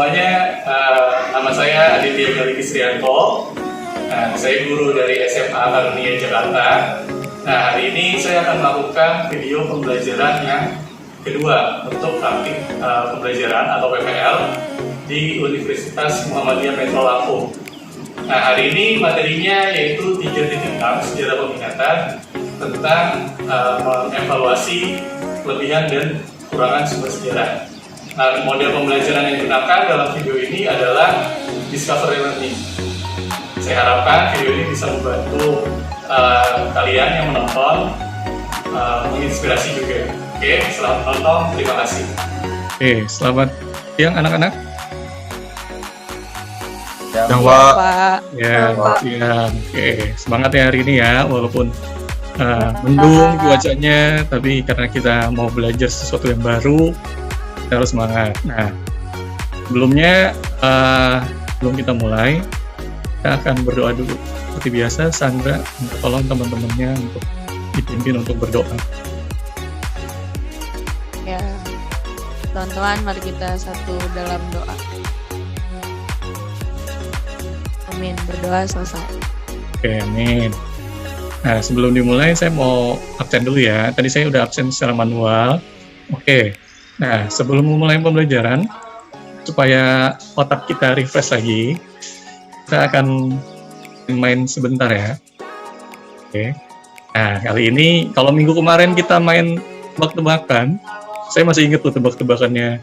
semuanya, nama saya Aditya Galih Kristianto. Saya guru dari SMA Karunia Jakarta. Nah, hari ini saya akan melakukan video pembelajaran yang kedua untuk praktik pembelajaran atau PPL di Universitas Muhammadiyah Metro Lampung. Nah, hari ini materinya yaitu 3.6 sejarah peminatan tentang mengevaluasi kelebihan dan kekurangan sumber sejarah. Nah, model pembelajaran yang digunakan dalam video ini adalah Discovery Learning. Saya harapkan video ini bisa membantu kalian yang menonton, menginspirasi juga. Oke, selamat menonton, terima kasih. Oke, selamat siang anak-anak. Ya, Pak. Ya, siang. Oke, semangat ya hari ini ya, walaupun mendung cuacanya, tapi karena kita mau belajar sesuatu yang baru, kita harus semangat. Nah, sebelumnya sebelum kita mulai, kita akan berdoa dulu. Seperti biasa, Sandra tolong teman-temannya untuk dipimpin untuk berdoa. Ya, teman-teman, mari kita satu dalam doa. Amin. Berdoa selesai. Oke, amin. Nah, sebelum dimulai, saya mau absen dulu ya. Tadi saya udah absen secara manual. Oke. Nah, sebelum memulai pembelajaran, supaya otak kita refresh lagi, kita akan main sebentar ya. Oke. Nah, kali ini, kalau minggu kemarin kita main tebak-tebakan, saya masih ingat tuh tebak-tebakannya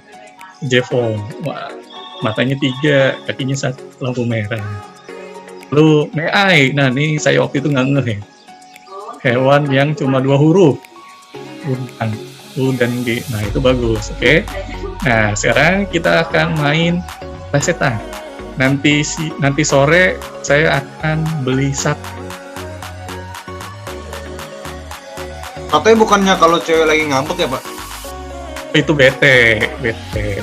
Jevon. Wah, matanya 3, kakinya 1, lampu merah. Lalu, meai. Nah, nih saya waktu itu nggak ngeh ya. Hewan yang cuma 2 huruf. Udang. U dan G. Nah, itu bagus. Oke. Nah, sekarang kita akan main plesetan. Nanti sore saya akan beli sate. Katanya bukannya kalau cewek lagi ngambek ya, Pak? Itu bete.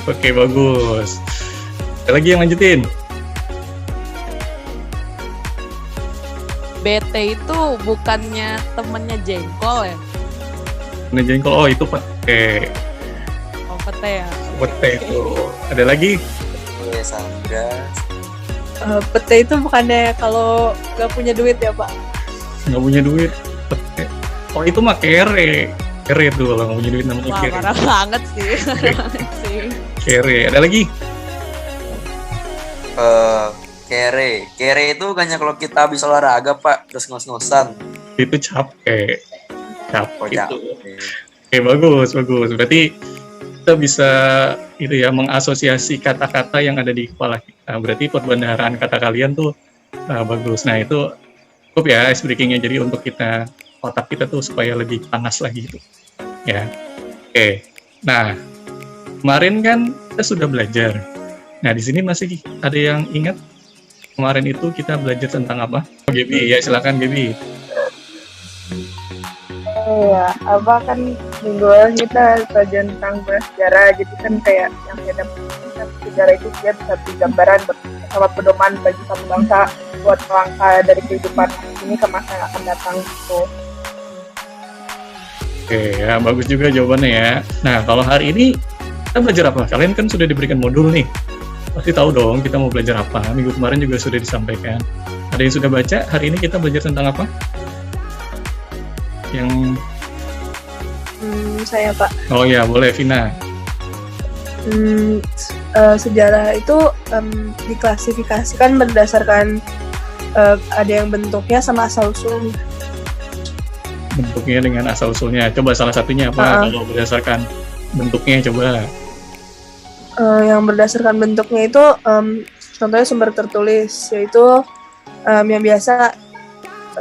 Oke, bagus. Ada lagi yang lanjutin? BT itu bukannya temennya jengkol ya? Nah, jengkol. Oh, itu pete. Oh, pete ya? Pete itu. Ada lagi? Iya, Sandra. Pete itu bukannya kalau nggak punya duit ya, Pak? Nggak punya duit. Pete. Oh, itu mah kere. Kere tuh kalau nggak punya duit namanya Wah, kere. parah banget sih. Kere. Ada lagi? Kere itu bukannya kalau kita habis olahraga, Pak, terus ngos-ngosan. Itu capek Oh, itu. capek. Oke, bagus. Berarti kita bisa itu ya, mengasosiasi kata-kata yang ada di kepala kita. Berarti perbendaharaan kata kalian tuh bagus. Nah, itu cukup ya ice breakingnya. Jadi untuk kita, otak kita tuh supaya lebih panas lagi gitu. Ya. Oke. Nah, kemarin kan kita sudah belajar. Nah, di sini masih ada yang ingat kemarin itu kita belajar tentang apa? Oh, Gaby, ya silakan Gaby. Iya, apa kan minggu lalu kita belajar tentang sejarah, jadi kan kayak yang kita sejarah itu dia bisa beri gambaran bersama pedoman bagi satu bangsa buat melangkah dari kehidupan ini ke masa yang akan datang gitu. Oke, ya bagus juga jawabannya ya. Nah, kalau hari ini kita belajar apa? Kalian kan sudah diberikan modul nih. Pasti tahu dong kita mau belajar apa. Minggu kemarin juga sudah disampaikan. Ada yang sudah baca? Hari ini kita belajar tentang apa? Yang Saya, Pak. Oh ya, boleh Vina. Sejarah itu diklasifikasikan berdasarkan ada yang bentuknya sama asal-usul. Bentuknya dengan asal-usulnya. Coba salah satunya apa? Kalau berdasarkan bentuknya coba. Yang berdasarkan bentuknya itu contohnya sumber tertulis, yaitu yang biasa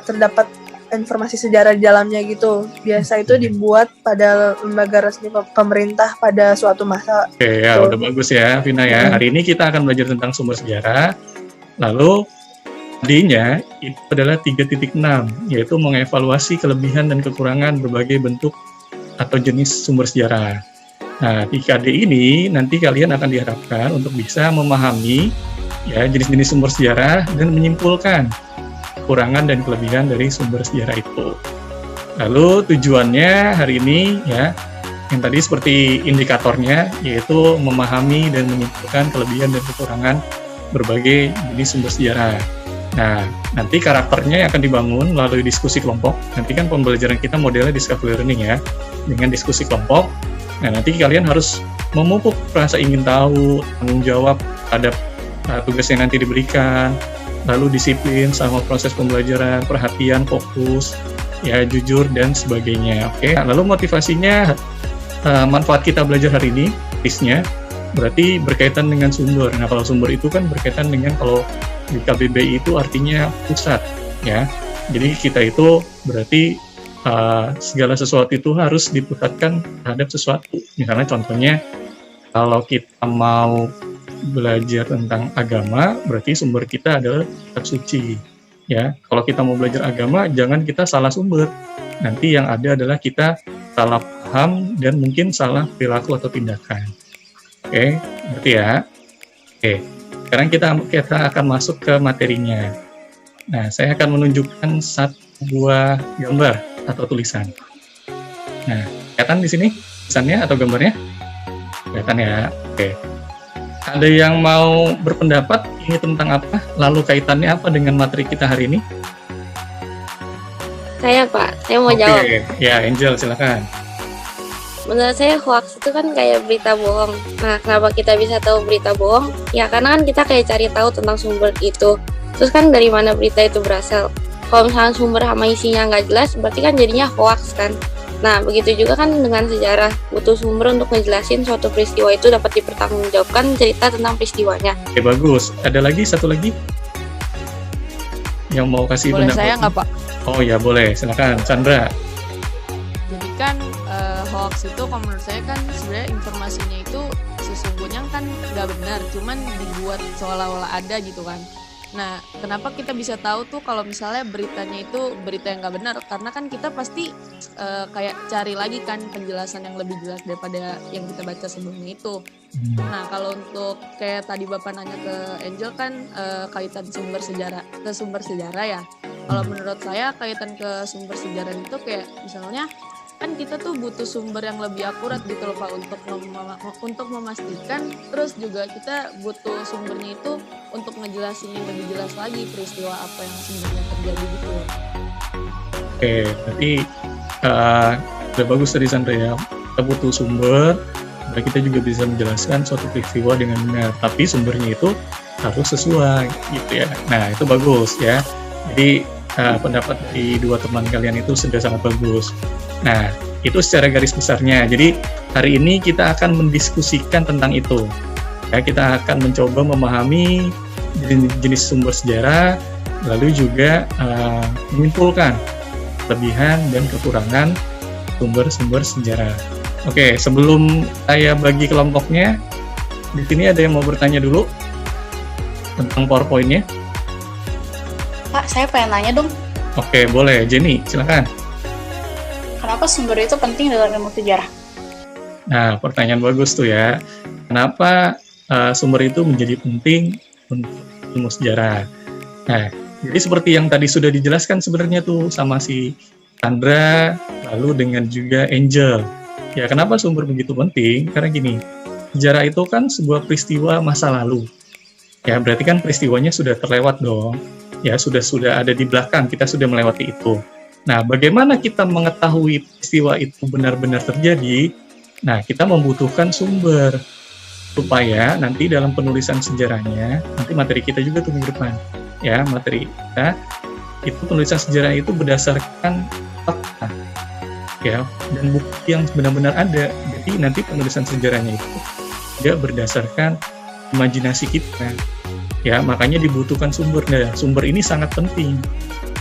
terdapat informasi sejarah di dalamnya gitu. Biasa itu dibuat pada lembaga resmi pemerintah pada suatu masa. Oke, ya udah bagus ya Vina ya. Hari ini kita akan belajar tentang sumber sejarah. Lalu D-nya itu adalah 3.6, yaitu mengevaluasi kelebihan dan kekurangan berbagai bentuk atau jenis sumber sejarah. Nah, di KD ini nanti kalian akan diharapkan untuk bisa memahami ya jenis-jenis sumber sejarah dan menyimpulkan kekurangan dan kelebihan dari sumber sejarah itu. Lalu tujuannya hari ini ya Yang tadi seperti indikatornya, yaitu memahami dan menyimpulkan kelebihan dan kekurangan berbagai jenis sumber sejarah. Nah, nanti karakternya yang akan dibangun melalui diskusi kelompok. Nanti kan pembelajaran kita modelnya discovery learning ya, dengan diskusi kelompok. Nah, nanti kalian harus memupuk rasa ingin tahu, tanggung jawab terhadap tugas yang nanti diberikan, lalu disiplin sama proses pembelajaran, perhatian, fokus, ya jujur dan sebagainya. Oke, lalu motivasinya, manfaat kita belajar hari ini, tips-nya berarti berkaitan dengan sumber. Nah, kalau sumber itu kan berkaitan dengan, kalau di KBBI itu artinya pusat, ya. Jadi kita itu berarti segala sesuatu itu harus dipusatkan terhadap sesuatu. Misalnya contohnya, kalau kita mau belajar tentang agama, berarti sumber kita adalah kitab suci. Ya, kalau kita mau belajar agama, jangan kita salah sumber. Nanti yang ada adalah kita salah paham dan mungkin salah perilaku atau tindakan. Oke, ngerti ya? Oke, sekarang kita akan masuk ke materinya. Nah, saya akan menunjukkan satu buah gambar atau tulisan. Nah, kelihatan di sini tulisannya atau gambarnya? Kelihatan ya? Oke. Ada yang mau berpendapat ini tentang apa? Lalu kaitannya apa dengan materi kita hari ini? Saya Pak, saya mau jawab. Ya, Angel silakan. Menurut saya hoax itu kan kayak berita bohong. Nah, kenapa kita bisa tahu berita bohong? Ya karena kan kita kayak cari tahu tentang sumber itu. Terus kan dari mana berita itu berasal. Kalau misalnya sumber sama isinya nggak jelas, berarti kan jadinya hoax kan. Nah, begitu juga kan dengan sejarah. Butuh sumber untuk ngejelasin suatu peristiwa itu dapat dipertanggungjawabkan cerita tentang peristiwanya. Oke, bagus. Ada lagi, satu lagi? Yang mau kasih Boleh pendapat? saya nggak, Pak? Oh ya, boleh. Silakan, Chandra. Jadi kan hoax itu kalau menurut saya kan sebenarnya informasinya itu sesungguhnya kan nggak benar, cuman dibuat seolah-olah ada gitu kan. Nah, kenapa kita bisa tahu tuh kalau misalnya beritanya itu berita yang nggak benar? Karena kan kita pasti kayak cari lagi kan penjelasan yang lebih jelas daripada yang kita baca sebelumnya itu. Nah, kalau untuk kayak tadi Bapak nanya ke Angel kan kaitan sumber sejarah ya. Kalau menurut saya kaitan ke sumber sejarah itu kayak misalnya kan kita tuh butuh sumber yang lebih akurat gitu loh Pak untuk memastikan, terus juga kita butuh sumbernya itu untuk ngejelasin yang lebih jelas lagi peristiwa apa yang sebenarnya terjadi gitu. Oke, berarti udah bagus tadi Sandra ya. Kita butuh sumber, dan kita juga bisa menjelaskan suatu peristiwa dengan benar, tapi sumbernya itu harus sesuai gitu ya. Nah, itu bagus ya. Jadi pendapat dari dua teman kalian itu sudah sangat bagus. Nah, itu secara garis besarnya. Jadi hari ini kita akan mendiskusikan tentang itu. Ya, kita akan mencoba memahami jenis sumber sejarah, lalu juga menyimpulkan kelebihan dan kekurangan sumber-sumber sejarah. Oke, sebelum saya bagi kelompoknya, di sini ada yang mau bertanya dulu tentang PowerPoint-nya? Pak, saya pengen nanya dong, Oke, boleh. Jenny, silakan. kenapa sumber itu penting dalam ilmu sejarah? Nah, pertanyaan bagus tuh ya. Kenapa sumber itu menjadi penting untuk ilmu sejarah? Nah, jadi seperti yang tadi sudah dijelaskan sebenarnya tuh sama si Sandra, lalu dengan juga Angel. Ya, kenapa sumber begitu penting? Karena gini, sejarah itu kan sebuah peristiwa masa lalu. Ya, berarti kan peristiwanya sudah terlewat dong. Ya, sudah ada di belakang, kita sudah melewati itu. Nah, bagaimana kita mengetahui peristiwa itu benar-benar terjadi? Nah, kita membutuhkan sumber supaya nanti dalam penulisan sejarahnya, nanti materi kita juga tuh minggu depan, ya materi kita itu penulisan sejarah itu berdasarkan fakta, ya, dan bukti yang benar-benar ada. Jadi nanti penulisan sejarahnya itu tidak berdasarkan imajinasi kita, ya, makanya dibutuhkan sumber. Nah, sumber ini sangat penting.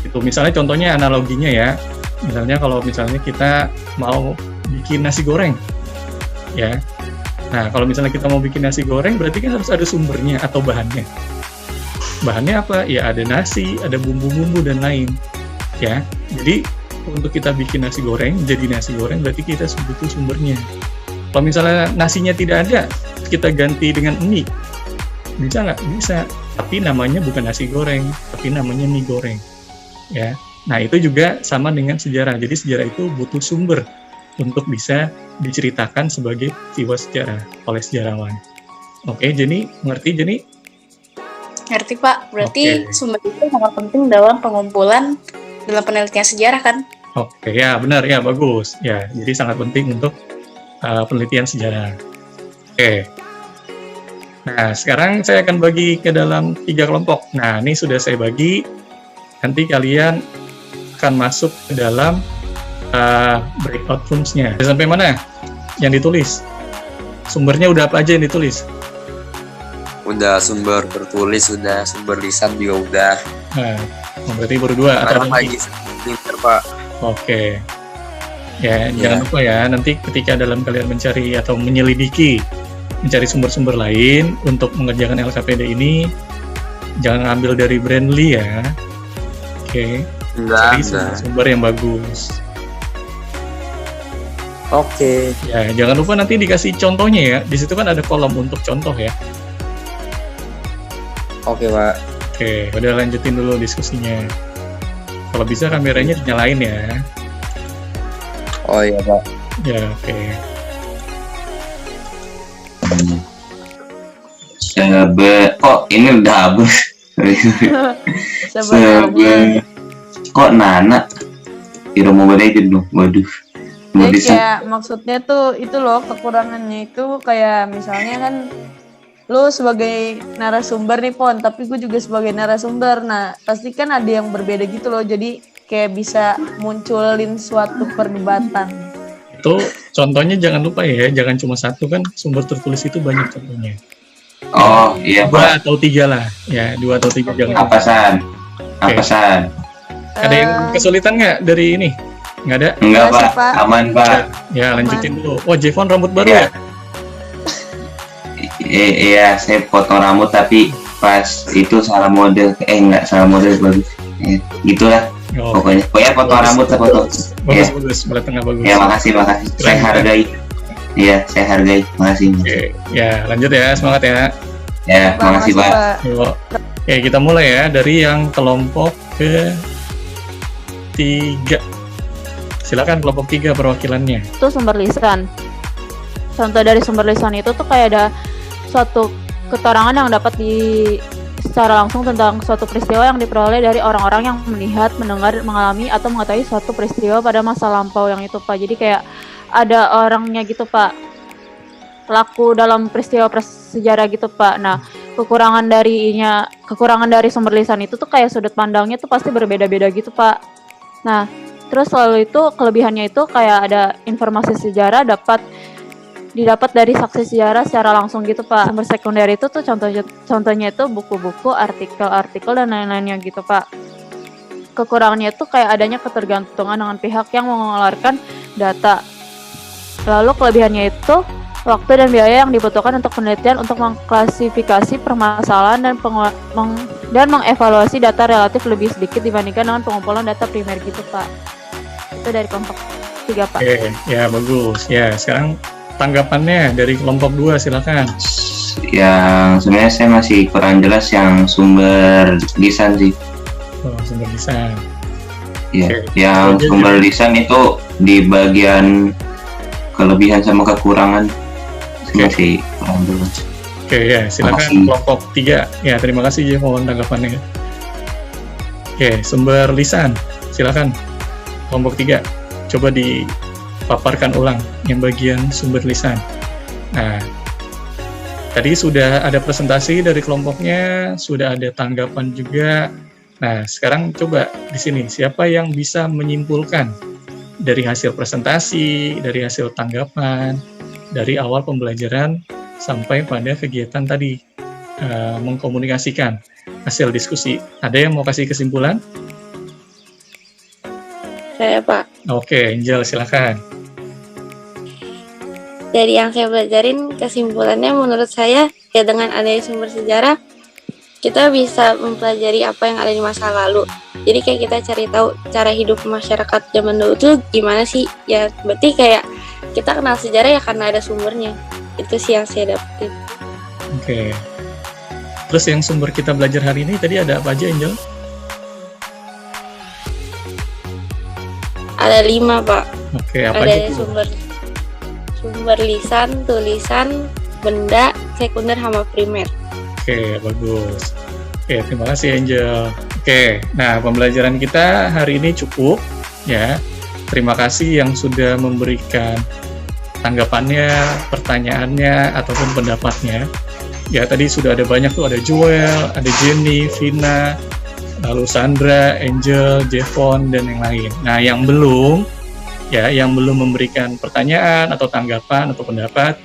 Itu misalnya contohnya analoginya ya, misalnya kalau misalnya kita mau bikin nasi goreng, ya. Nah, kalau misalnya kita mau bikin nasi goreng, berarti kan harus ada sumbernya atau bahannya. Bahannya apa? Ya ada nasi, ada bumbu-bumbu dan lain. Ya, jadi untuk kita bikin nasi goreng, jadi nasi goreng berarti kita butuh sumbernya. Kalau misalnya nasinya tidak ada, kita ganti dengan mie, bisa nggak? Bisa. Tapi namanya bukan nasi goreng, tapi namanya mie goreng. Ya. Nah, itu juga sama dengan sejarah. Jadi sejarah itu butuh sumber untuk bisa diceritakan sebagai peristiwa sejarah oleh sejarawan. Oke, Jenny, mengerti Jenny? Ngerti Pak, berarti Oke. sumber itu sangat penting dalam pengumpulan dalam penelitian sejarah kan? Oke, ya benar ya, bagus. Ya, jadi sangat penting untuk penelitian sejarah. Oke. Nah, sekarang saya akan bagi ke dalam 3 kelompok. Nah, ini sudah saya bagi. Nanti kalian akan masuk ke dalam breakout rooms-nya. Sampai mana yang ditulis? Sumbernya udah apa aja yang ditulis? Udah sumber tertulis, udah sumber lisan juga udah. Nah, berarti baru 2 atau Sekarang ada lagi lagi? pinter Pak. Oke. Ya, Iya. jangan lupa ya, nanti ketika dalam kalian mencari atau menyelidiki, mencari sumber-sumber lain untuk mengerjakan LKPD ini, jangan ambil dari Brandly ya. Oke, cari Enggak. sumber-sumber yang bagus. Oke. Ya, jangan lupa nanti dikasih contohnya ya. Di situ kan ada kolom untuk contoh ya. Oke Pak. Oke, udah lanjutin dulu diskusinya. Kalau bisa kameranya dinyalain ya. Oh iya Pak. Ya, oke. Kok ini udah habis. Sebenarnya Kok Nana Hero Mobile Legends dong. Waduh. Nggak jadi bisa. kayak maksudnya tuh itu loh, kekurangannya itu kayak misalnya kan lu sebagai narasumber nih Pon, tapi gue juga sebagai narasumber. Nah pasti kan ada yang berbeda gitu loh, jadi kayak bisa munculin suatu perdebatan. Itu contohnya jangan lupa ya, jangan cuma satu kan, sumber tertulis itu banyak contohnya. Oh iya Pak. 2 atau 3 lah, ya 2 atau 3 jangan Apa lupa. San? Apa Oke. San? Ada yang kesulitan nggak dari ini? Nggak ada? Enggak Enggak sih, Pak. Pak. Aman Pak. Ya lanjutin dulu. Oh Jevon rambut baru Iya. ya? Iya, saya potong rambut tapi pas itu salah model. Enggak salah model bagus. Gitulah Oh, pokoknya. Pokoknya potong rambut saya potong. bagus Iya. bagus, belah tengah bagus. Ya makasih. Saya hargai. Iya, saya hargai. Makasih. Oke, ya lanjut ya, semangat ya. Ya, makasih Pak. Yuk. Oke, kita mulai ya dari yang kelompok ke 3. Silakan kelompok 3 perwakilannya. Itu sumber lisan. Contoh dari sumber lisan itu tuh kayak ada suatu keterangan yang dapat secara langsung tentang suatu peristiwa yang diperoleh dari orang-orang yang melihat, mendengar, mengalami atau mengetahui suatu peristiwa pada masa lampau yang itu Pak. Jadi kayak ada orangnya gitu Pak, pelaku dalam peristiwa sejarah gitu Pak. Nah kekurangan dari sumber lisan itu tuh kayak sudut pandangnya tuh pasti berbeda-beda gitu Pak. Nah terus selalu itu kelebihannya itu kayak ada informasi sejarah didapat dari saksi sejarah secara langsung gitu Pak. Sumber sekunder itu tuh contohnya itu buku-buku, artikel-artikel dan lain-lainnya gitu Pak. Kekurangannya itu kayak adanya ketergantungan dengan pihak yang mengeluarkan data. Lalu kelebihannya itu waktu dan biaya yang dibutuhkan untuk penelitian untuk mengklasifikasi permasalahan dan mengevaluasi data relatif lebih sedikit dibandingkan dengan pengumpulan data primer gitu Pak. Itu dari kelompok 3 Pak. Oke, ya bagus. Ya, sekarang tanggapannya dari kelompok 2 silakan. Yang sebenarnya saya masih kurang jelas yang sumber lisan sih. Oh, sumber lisan. Ya, Oke. yang Oke. sumber lisan itu di bagian kelebihan sama kekurangan. Saya masih kurang jelas. Oke, ya silakan Makasih. kelompok 3. Ya, terima kasih Jevon tanggapannya. Oke, sumber lisan. Silakan kelompok 3. Coba dipaparkan ulang yang bagian sumber lisan. Nah, tadi sudah ada presentasi dari kelompoknya, sudah ada tanggapan juga. Nah, sekarang coba di sini siapa yang bisa menyimpulkan dari hasil presentasi, dari hasil tanggapan, dari awal pembelajaran sampai pada kegiatan tadi, mengkomunikasikan hasil diskusi. Ada yang mau kasih kesimpulan? Saya Pak. Oke, Angel silakan. Dari yang saya pelajarin, kesimpulannya menurut saya ya dengan adanya sumber sejarah kita bisa mempelajari apa yang ada di masa lalu. Jadi kayak kita cari tahu cara hidup masyarakat zaman dulu tuh gimana sih. Ya berarti kayak kita kenal sejarah ya karena ada sumbernya. Itu sih yang saya dapetin. Oke. Terus yang sumber kita belajar hari ini tadi ada apa aja, Angel? Ada 5 Pak. Oke, apa Ada aja tuh? sumber sumber lisan, tulisan, benda, sekunder, sama primer. Oke, bagus. Oke, terima kasih Angel. Oke, nah pembelajaran kita hari ini cukup ya. Terima kasih yang sudah memberikan tanggapannya, pertanyaannya, ataupun pendapatnya. Ya, tadi sudah ada banyak tuh, ada Joel, ada Jenny, Vina, lalu Sandra, Angel, Jevon, dan yang lain. Nah, yang belum memberikan pertanyaan atau tanggapan atau pendapat,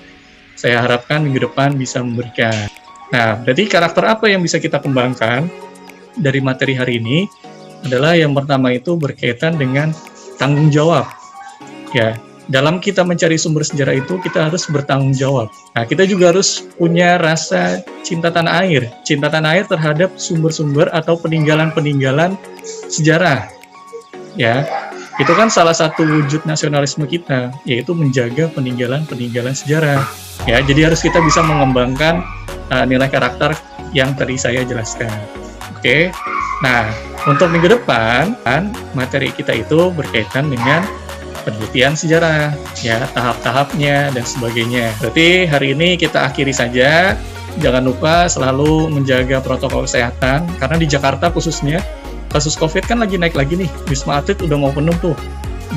saya harapkan minggu depan bisa memberikan. Nah, berarti karakter apa yang bisa kita kembangkan dari materi hari ini adalah yang pertama itu berkaitan dengan tanggung jawab. Ya, dalam kita mencari sumber sejarah itu kita harus bertanggung jawab. Nah, kita juga harus punya rasa cinta tanah air terhadap sumber-sumber atau peninggalan-peninggalan sejarah. Ya, itu kan salah satu wujud nasionalisme kita, yaitu menjaga peninggalan-peninggalan sejarah. Ya, jadi harus kita bisa mengembangkan nilai karakter yang tadi saya jelaskan. Oke. Nah, untuk minggu depan materi kita itu berkaitan dengan penelitian sejarah, ya, tahap-tahapnya dan sebagainya. Berarti hari ini kita akhiri saja. Jangan lupa selalu menjaga protokol kesehatan, karena di Jakarta khususnya kasus COVID kan lagi naik lagi nih. Wisma Atlet udah mau penuh tuh.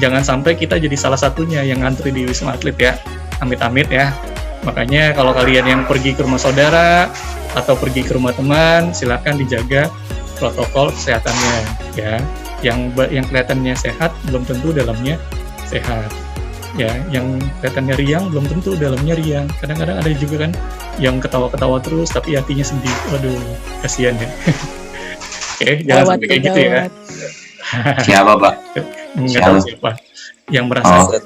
Jangan sampai kita jadi salah satunya yang ngantri di Wisma Atlet ya. Amit-amit ya. Makanya kalau kalian yang pergi ke rumah saudara atau pergi ke rumah teman, silakan dijaga protokol kesehatannya ya. Yang kelihatannya sehat belum tentu dalamnya sehat. Ya, yang kelihatannya riang belum tentu dalamnya riang. Kadang-kadang ada juga kan yang ketawa-ketawa terus tapi hatinya sedih. Waduh, kasihan ya. Oke, jangan sampai kayak gitu ya. Siapa, Pak? Nggak tahu siapa yang merasa.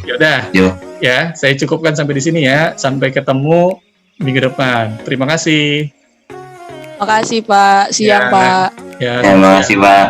Yaudah. Ya, saya cukupkan sampai di sini ya. Sampai ketemu minggu depan. Terima kasih. Makasih Pak. Siang Ya. Pak. Ya, Terima kasih, Pak.